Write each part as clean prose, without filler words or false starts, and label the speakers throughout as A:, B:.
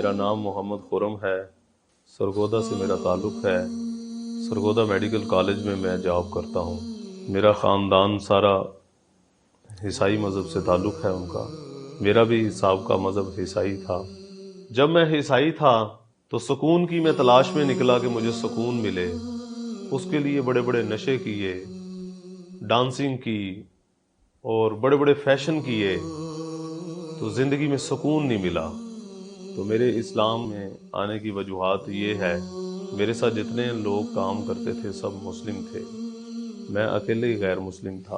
A: میرا نام محمد خرم ہے، سرگودا سے میرا تعلق ہے۔ سرگودا میڈیکل کالج میں میں جاب کرتا ہوں۔ میرا خاندان سارا عیسائی مذہب سے تعلق ہے ان کا۔ میرا بھی سابقہ مذہب عیسائی تھا۔ جب میں عیسائی تھا تو سکون کی میں تلاش میں نکلا کہ مجھے سکون ملے۔ اس کے لیے بڑے بڑے نشے کیے، ڈانسنگ کی اور بڑے بڑے فیشن کیے، تو زندگی میں سکون نہیں ملا۔ تو میرے اسلام میں آنے کی وجوہات یہ ہے، میرے ساتھ جتنے لوگ کام کرتے تھے سب مسلم تھے، میں اکیلے ہی غیر مسلم تھا۔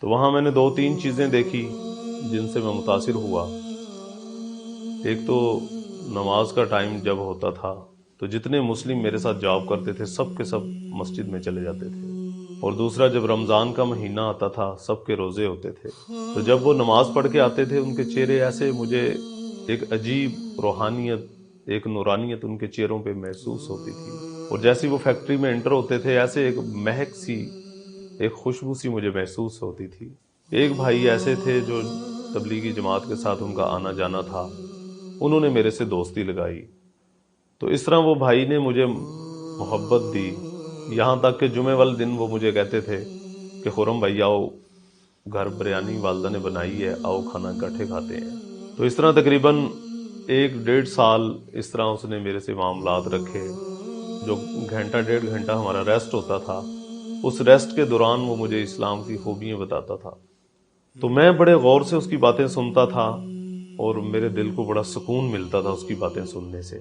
A: تو وہاں میں نے 2-3 چیزیں دیکھی جن سے میں متاثر ہوا۔ ایک تو نماز کا ٹائم جب ہوتا تھا تو جتنے مسلم میرے ساتھ جاب کرتے تھے سب کے سب مسجد میں چلے جاتے تھے، اور دوسرا جب رمضان کا مہینہ آتا تھا سب کے روزے ہوتے تھے، تو جب وہ نماز پڑھ کے آتے تھے ان کے چہرے ایسے، مجھے ایک عجیب روحانیت، ایک نورانیت ان کے چہروں پہ محسوس ہوتی تھی، اور جیسی وہ فیکٹری میں انٹر ہوتے تھے ایسے ایک مہک سی، ایک خوشبو سی مجھے محسوس ہوتی تھی۔ ایک بھائی ایسے تھے جو تبلیغی جماعت کے ساتھ ان کا آنا جانا تھا، انہوں نے میرے سے دوستی لگائی، تو اس طرح وہ بھائی نے مجھے محبت دی، یہاں تک کہ جمعے والے دن وہ مجھے کہتے تھے کہ خرم بھائی آؤ، گھر بریانی والدہ نے بنائی ہے، آؤ کھانا اکٹھے کھاتے ہیں۔ تو اس طرح تقریباً 1-1.5 سال اس طرح اس نے میرے سے معاملات رکھے۔ جو گھنٹہ 1.5 گھنٹہ ہمارا ریسٹ ہوتا تھا، اس ریسٹ کے دوران وہ مجھے اسلام کی خوبیاں بتاتا تھا، تو میں بڑے غور سے اس کی باتیں سنتا تھا اور میرے دل کو بڑا سکون ملتا تھا اس کی باتیں سننے سے۔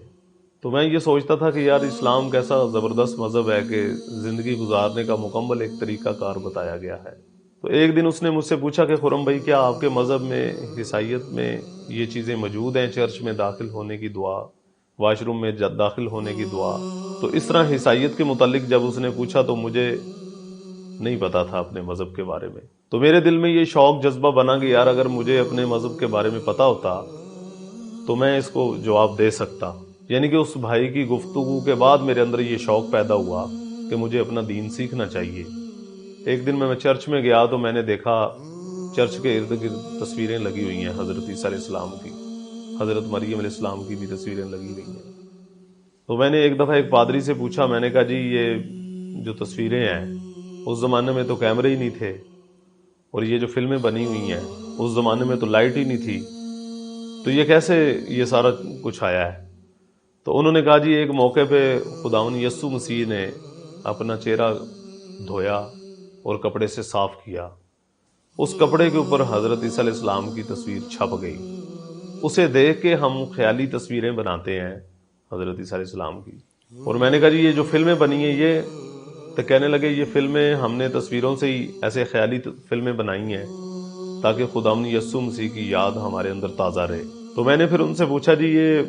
A: تو میں یہ سوچتا تھا کہ یار اسلام کیسا زبردست مذہب ہے کہ زندگی گزارنے کا مکمل ایک طریقہ کار بتایا گیا ہے۔ تو ایک دن اس نے مجھ سے پوچھا کہ خرم بھائی کیا آپ کے مذہب میں، عیسائیت میں یہ چیزیں موجود ہیں، چرچ میں داخل ہونے کی دعا، واش روم میں داخل ہونے کی دعا؟ تو اس طرح عیسائیت کے متعلق جب اس نے پوچھا تو مجھے نہیں پتا تھا اپنے مذہب کے بارے میں، تو میرے دل میں یہ شوق جذبہ بنا کہ یار اگر مجھے اپنے مذہب کے بارے میں پتا ہوتا تو میں اس کو جواب دے سکتا۔ یعنی کہ اس بھائی کی گفتگو کے بعد میرے اندر یہ شوق پیدا ہوا کہ مجھے اپنا دین سیکھنا چاہیے۔ ایک دن میں چرچ میں گیا تو میں نے دیکھا چرچ کے ارد گرد تصویریں لگی ہوئی ہیں حضرت عیسیٰ علیہ السلام کی، حضرت مریم علیہ السلام کی بھی تصویریں لگی ہوئی ہیں۔ تو میں نے ایک دفعہ ایک پادری سے پوچھا، میں نے کہا جی یہ جو تصویریں ہیں، اس زمانے میں تو کیمرے ہی نہیں تھے، اور یہ جو فلمیں بنی ہوئی ہیں اس زمانے میں تو لائٹ ہی نہیں تھی، تو یہ کیسے یہ سارا کچھ آیا ہے؟ تو انہوں نے کہا جی ایک موقع پہ خداوند یسوع مسیح نے اپنا چہرہ دھویا اور کپڑے سے صاف کیا، اس کپڑے کے اوپر حضرت عیسیٰ علیہ السلام کی تصویر چھپ گئی، اسے دیکھ کے ہم خیالی تصویریں بناتے ہیں حضرت عیسیٰ علیہ السلام کی۔ اور میں نے کہا جی یہ جو فلمیں بنی ہیں، یہ تو کہنے لگے یہ فلمیں ہم نے تصویروں سے ہی ایسے خیالی فلمیں بنائی ہیں تاکہ خداوند یسوع مسیح کی یاد ہمارے اندر تازہ رہے۔ تو میں نے پھر ان سے پوچھا جی یہ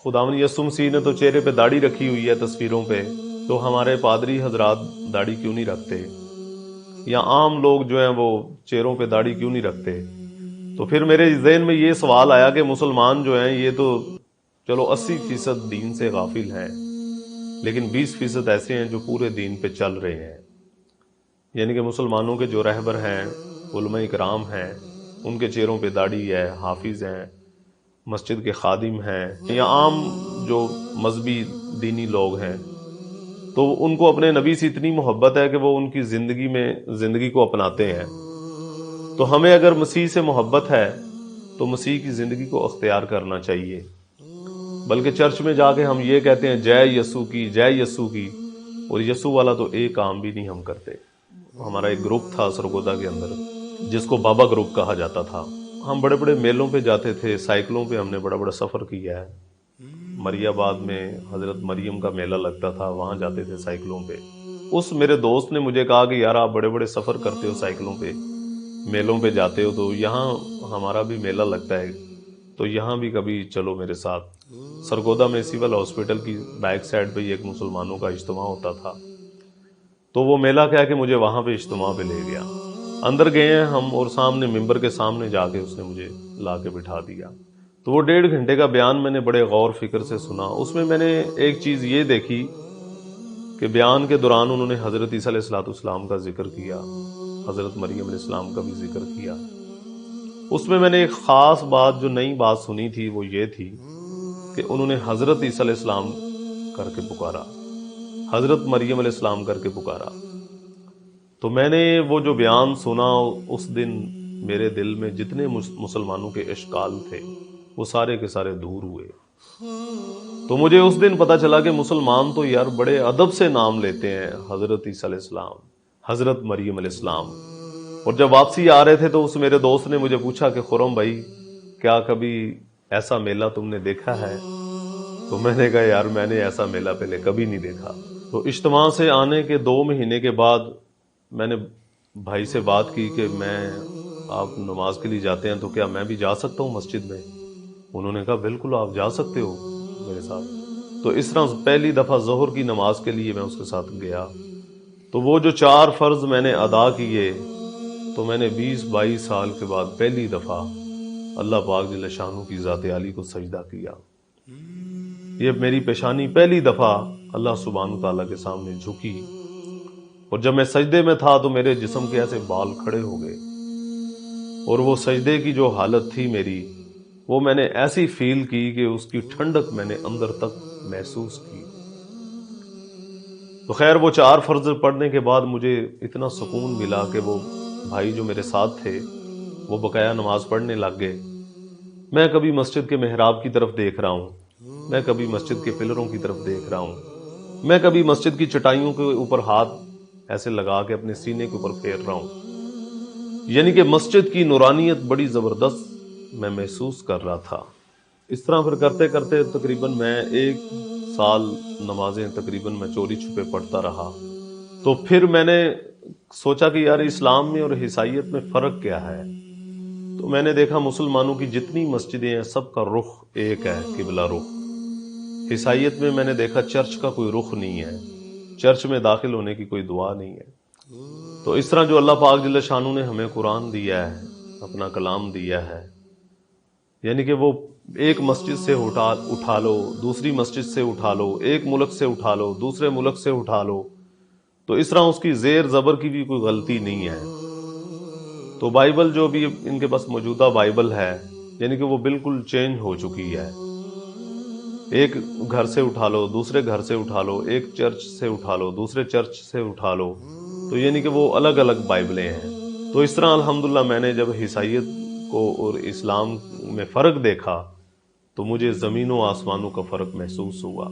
A: خداوند یسوع مسیح نے تو چہرے پہ داڑھی رکھی ہوئی ہے تصویروں پہ، تو ہمارے پادری حضرات داڑھی کیوں نہیں رکھتے، یا عام لوگ جو ہیں وہ چہروں پہ داڑھی کیوں نہیں رکھتے؟ تو پھر میرے ذہن میں یہ سوال آیا کہ مسلمان جو ہیں یہ تو چلو 80% دین سے غافل ہیں، لیکن 20% ایسے ہیں جو پورے دین پہ چل رہے ہیں۔ یعنی کہ مسلمانوں کے جو رہبر ہیں، علماء اکرام ہیں، ان کے چہروں پہ داڑھی ہے، حافظ ہیں، مسجد کے خادم ہیں، یا عام جو مذہبی دینی لوگ ہیں، تو ان کو اپنے نبی سے اتنی محبت ہے کہ وہ ان کی زندگی کو اپناتے ہیں۔ تو ہمیں اگر مسیح سے محبت ہے تو مسیح کی زندگی کو اختیار کرنا چاہیے، بلکہ چرچ میں جا کے ہم یہ کہتے ہیں جے یسوع کی، جے یسوع کی، اور یسوع والا تو ایک کام بھی نہیں ہم کرتے۔ ہمارا ایک گروپ تھا سرگودا کے اندر جس کو بابا گروپ کہا جاتا تھا، ہم بڑے بڑے میلوں پہ جاتے تھے، سائیکلوں پہ ہم نے بڑا بڑا سفر کیا ہے۔ مری آباد میں حضرت مریم کا میلہ لگتا تھا، وہاں جاتے تھے سائیکلوں پہ۔ اس میرے دوست نے مجھے کہا کہ یار آپ بڑے بڑے سفر کرتے ہو سائیکلوں پہ، میلوں پہ جاتے ہو، تو یہاں ہمارا بھی میلہ لگتا ہے، تو یہاں بھی کبھی چلو میرے ساتھ۔ سرگودا میں سول ہاسپٹل کی بیک سائڈ پہ ایک مسلمانوں کا اجتماع ہوتا تھا، تو وہ میلہ کہہ کے مجھے وہاں پہ اجتماع پہ لے گیا۔ اندر گئے ہیں ہم، اور سامنے ممبر کے سامنے جا کے اس نے مجھے لا کے بٹھا دیا۔ تو وہ 1.5 گھنٹے کا بیان میں نے بڑے غور فکر سے سنا۔ اس میں نے ایک چیز یہ دیکھی کہ بیان کے دوران انہوں نے حضرت عیسیٰ علیہ السلام کا ذکر کیا، حضرت مریم علیہ السلام کا بھی ذکر کیا۔ اس میں نے ایک خاص بات، جو نئی بات سنی تھی، وہ یہ تھی کہ کہ انہوں نے حضرت عیسیٰ علیہ السلام کر کے پکارا، حضرت مریم علیہ السلام کر کے پکارا۔ تو میں نے وہ جو بیان سنا، اس دن میرے دل میں جتنے مسلمانوں کے اشکال تھے وہ سارے کے سارے دور ہوئے۔ تو مجھے اس دن پتا چلا کہ مسلمان تو یار بڑے ادب سے نام لیتے ہیں، حضرت عیسیٰ علیہ السلام، حضرت مریم علیہ السلام۔ اور جب واپسی آ رہے تھے تو اس میرے دوست نے مجھے پوچھا کہ خرم بھائی، کیا کبھی ایسا میلہ تم نے دیکھا ہے؟ تو میں نے کہا یار میں نے ایسا میلہ پہلے کبھی نہیں دیکھا۔ تو اجتماع سے آنے کے 2 مہینے کے بعد میں نے بھائی سے بات کی کہ آپ نماز کے لیے جاتے ہیں تو کیا میں بھی جا سکتا ہوں مسجد میں؟ انہوں نے کہا بالکل آپ جا سکتے ہو میرے ساتھ۔ تو اس طرح پہلی دفعہ ظہر کی نماز کے لیے میں اس کے ساتھ گیا۔ تو وہ جو 4 فرض میں نے ادا کیے، تو میں نے 20-22 سال کے بعد پہلی دفعہ اللہ پاک جل شانہ کی ذات عالی کو سجدہ کیا۔ یہ میری پیشانی پہلی دفعہ اللہ سبحانہ تعالیٰ کے سامنے جھکی، اور جب میں سجدے میں تھا تو میرے جسم کے ایسے بال کھڑے ہو گئے، اور وہ سجدے کی جو حالت تھی میری، وہ میں نے ایسی فیل کی کہ اس کی ٹھنڈک میں نے اندر تک محسوس کی۔ تو خیر وہ 4 فرض پڑھنے کے بعد مجھے اتنا سکون ملا کہ وہ بھائی جو میرے ساتھ تھے وہ بقایا نماز پڑھنے لگ گئے۔ میں کبھی مسجد کے محراب کی طرف دیکھ رہا ہوں، میں کبھی مسجد کے پلروں کی طرف دیکھ رہا ہوں، میں کبھی مسجد کی چٹائیوں کے اوپر ہاتھ ایسے لگا کے اپنے سینے کے اوپر پھیر رہا ہوں، یعنی کہ مسجد کی نورانیت بڑی زبردست میں محسوس کر رہا تھا۔ اس طرح پھر کرتے کرتے تقریباً میں 1 سال نمازیں تقریباً میں چوری چھپے پڑھتا رہا۔ تو پھر میں نے سوچا کہ یار اسلام میں اور عیسائیت میں فرق کیا ہے؟ تو میں نے دیکھا مسلمانوں کی جتنی مسجدیں ہیں سب کا رخ ایک ہے، قبلہ رخ۔ عیسائیت میں نے دیکھا چرچ کا کوئی رخ نہیں ہے، چرچ میں داخل ہونے کی کوئی دعا نہیں ہے۔ تو اس طرح جو اللہ پاک جل شانہ نے ہمیں قرآن دیا ہے، اپنا کلام دیا ہے، یعنی کہ وہ ایک مسجد سے اٹھا لو، دوسری مسجد سے اٹھا لو، ایک ملک سے اٹھا لو، دوسرے ملک سے اٹھا لو، تو اس طرح اس کی زیر زبر کی بھی کوئی غلطی نہیں ہے۔ تو بائبل جو بھی ان کے پاس موجودہ بائبل ہے، یعنی کہ وہ بالکل چینج ہو چکی ہے۔ ایک گھر سے اٹھا لو، دوسرے گھر سے اٹھا لو، ایک چرچ سے اٹھا لو، دوسرے چرچ سے اٹھا لو، تو یعنی کہ وہ الگ الگ بائبلیں ہیں۔ تو اس طرح الحمدللہ میں نے جب عیسائیت کو اور اسلام میں فرق دیکھا تو مجھے زمین و آسمانوں کا فرق محسوس ہوا۔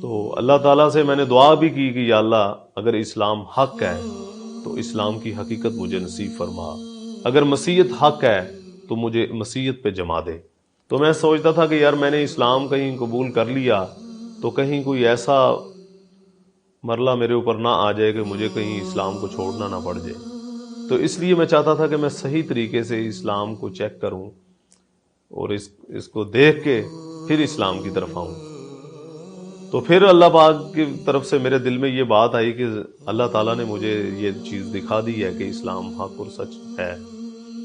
A: تو اللہ تعالیٰ سے میں نے دعا بھی کی کہ یا اللہ اگر اسلام حق ہے تو اسلام کی حقیقت مجھے نصیب فرما، اگر مسیحیت حق ہے تو مجھے مسیحیت پہ جما دے۔ تو میں سوچتا تھا کہ یار میں نے اسلام کہیں قبول کر لیا تو کہیں کوئی ایسا مرلہ میرے اوپر نہ آ جائے کہ مجھے کہیں اسلام کو چھوڑنا نہ پڑ جائے۔ تو اس لیے میں چاہتا تھا کہ میں صحیح طریقے سے اسلام کو چیک کروں اور اس کو دیکھ کے پھر اسلام کی طرف آؤں۔ تو پھر اللہ پاک کی طرف سے میرے دل میں یہ بات آئی کہ اللہ تعالیٰ نے مجھے یہ چیز دکھا دی ہے کہ اسلام حق اور سچ ہے،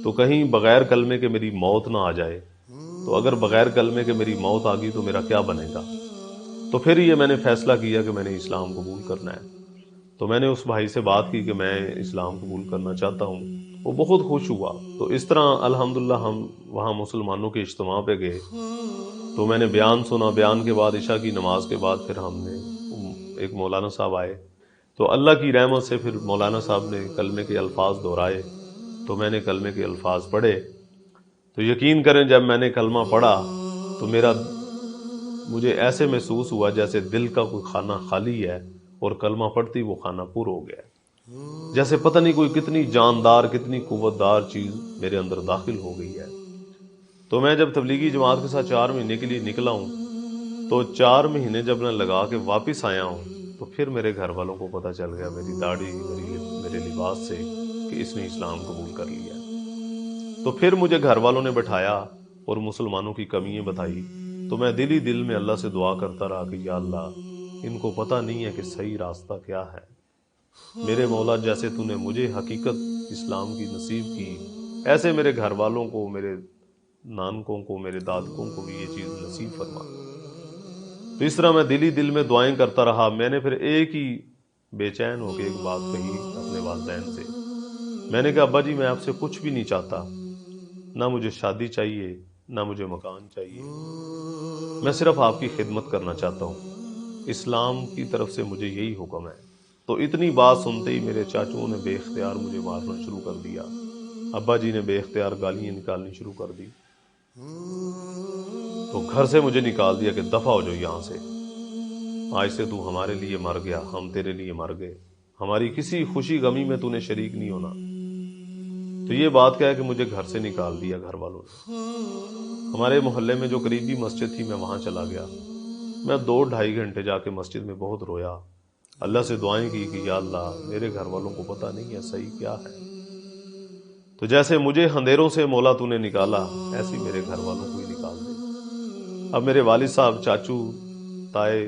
A: تو کہیں بغیر کلمے کے میری موت نہ آ جائے۔ تو اگر بغیر کلمے کے میری موت آ گئی تو میرا کیا بنے گا؟ تو پھر یہ میں نے فیصلہ کیا کہ میں نے اسلام قبول کرنا ہے۔ تو میں نے اس بھائی سے بات کی کہ میں اسلام قبول کرنا چاہتا ہوں، وہ بہت خوش ہوا۔ تو اس طرح الحمدللہ ہم وہاں مسلمانوں کے اجتماع پہ گئے، تو میں نے بیان سنا، بیان کے بعد عشاء کی نماز کے بعد پھر ہم نے ایک مولانا صاحب آئے، تو اللہ کی رحمت سے پھر مولانا صاحب نے کلمے کے الفاظ دہرائے، تو میں نے کلمے کے الفاظ پڑھے۔ تو یقین کریں جب میں نے کلمہ پڑھا تو مجھے ایسے محسوس ہوا جیسے دل کا کوئی خانہ خالی ہے اور کلمہ پڑھتی وہ خانہ پر ہو گیا، جیسے پتہ نہیں کوئی کتنی جاندار کتنی قوتدار چیز میرے اندر داخل ہو گئی ہے۔ تو میں جب تبلیغی جماعت کے ساتھ 4 مہینے کے لیے نکلا ہوں، تو 4 مہینے جب میں لگا کے واپس آیا ہوں تو پھر میرے گھر والوں کو پتہ چل گیا، میری داڑھی میرے لباس سے، کہ اس نے اسلام قبول کر لیا۔ تو پھر مجھے گھر والوں نے بٹھایا اور مسلمانوں کی کمیاں بتائی، تو میں دل ہی دل میں اللہ سے دعا کرتا رہا کہ یا اللہ ان کو پتہ نہیں ہے کہ صحیح راستہ کیا ہے، میرے مولا جیسے تو نے مجھے حقیقت اسلام کی نصیب کی، ایسے میرے گھر والوں کو، میرے نانکوں کو، میرے دادکوں کو بھی یہ چیز نصیب فرما۔ تو اس طرح میں دل ہی دل میں دعائیں کرتا رہا۔ میں نے پھر ایک ہی بے چین ہو کے ایک بات کہی اپنے والدین سے، میں نے کہا ابا جی میں آپ سے کچھ بھی نہیں چاہتا، نہ مجھے شادی چاہیے، نہ مجھے مکان چاہیے، میں صرف آپ کی خدمت کرنا چاہتا ہوں، اسلام کی طرف سے مجھے یہی حکم ہے۔ تو اتنی بات سنتے ہی میرے چاچوں نے بے اختیار مجھے مارنا شروع کر دیا، ابا جی نے بے اختیار گالیاں نکالنی شروع کر دی، تو گھر سے مجھے نکال دیا کہ دفع ہو جاؤ یہاں سے، آج سے تو ہمارے لیے مر گیا، ہم تیرے لیے مر گئے، ہماری کسی خوشی غمی میں تو نے شریک نہیں ہونا۔ تو یہ بات کہہ کہ مجھے گھر سے نکال دیا گھر والوں نے۔ ہمارے محلے میں جو قریبی مسجد تھی میں وہاں چلا گیا، میں 2-2.5 گھنٹے جا کے مسجد میں بہت رویا، اللہ سے دعائیں کی کہ یا اللہ میرے گھر والوں کو پتہ نہیں ہے صحیح کیا ہے، تو جیسے مجھے اندھیروں سے مولا تو نے نکالا، ایسے میرے گھر والوں کو ہی نکال دے۔ اب میرے والد صاحب، چاچو، تائے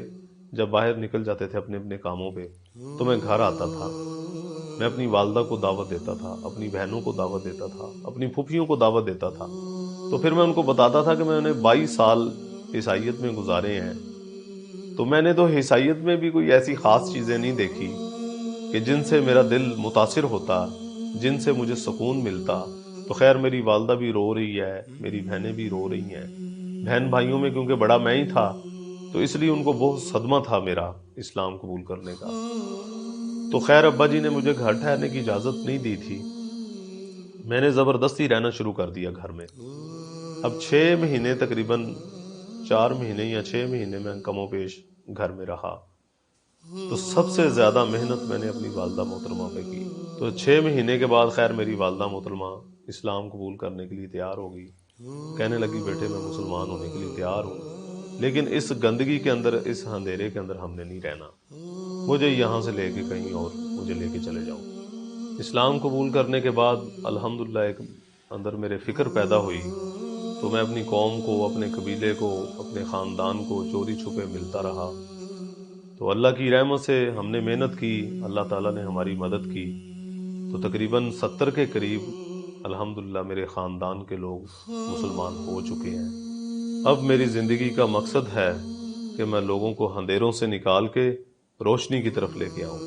A: جب باہر نکل جاتے تھے اپنے اپنے کاموں پہ تو میں گھر آتا تھا، میں اپنی والدہ کو دعوت دیتا تھا، اپنی بہنوں کو دعوت دیتا تھا، اپنی پھوپھیوں کو دعوت دیتا تھا، تو پھر میں ان کو بتاتا تھا کہ میں نے 22 سال عیسائیت میں گزارے ہیں، تو میں نے تو عیسائیت میں بھی کوئی ایسی خاص چیزیں نہیں دیکھی کہ جن سے میرا دل متاثر ہوتا، جن سے مجھے سکون ملتا۔ تو خیر میری والدہ بھی رو رہی ہے، میری بہنیں بھی رو رہی ہیں، بہن بھائیوں میں کیونکہ بڑا میں ہی تھا تو اس لیے ان کو بہت صدمہ تھا میرا اسلام قبول کرنے کا۔ تو خیر ابا جی نے مجھے گھر ٹھہرنے کی اجازت نہیں دی تھی، میں نے زبردستی رہنا شروع کر دیا گھر میں۔ اب 6 مہینے تقریباً 4 مہینے یا 6 مہینے میں کم و بیش گھر میں رہا، تو سب سے زیادہ محنت میں نے اپنی والدہ محترمہ پہ کی۔ تو 6 مہینے کے بعد خیر میری والدہ محترمہ اسلام قبول کرنے کے لیے تیار ہو گئی، کہنے لگی بیٹے میں مسلمان ہونے کے لیے تیار ہوں، لیکن اس گندگی کے اندر، اس اندھیرے کے اندر ہم نے نہیں رہنا، مجھے یہاں سے لے کے کہیں اور مجھے لے کے چلے جاؤ۔ اسلام قبول کرنے کے بعد الحمدللہ ایک اندر میرے فکر پیدا ہوئی، تو میں اپنی قوم کو، اپنے قبیلے کو، اپنے خاندان کو چوری چھپے ملتا رہا۔ تو اللہ کی رحمت سے ہم نے محنت کی، اللہ تعالیٰ نے ہماری مدد کی، تو تقریباً 70 کے قریب الحمدللہ میرے خاندان کے لوگ مسلمان ہو چکے ہیں۔ اب میری زندگی کا مقصد ہے کہ میں لوگوں کو اندھیروں سے نکال کے روشنی کی طرف لے کے آؤں۔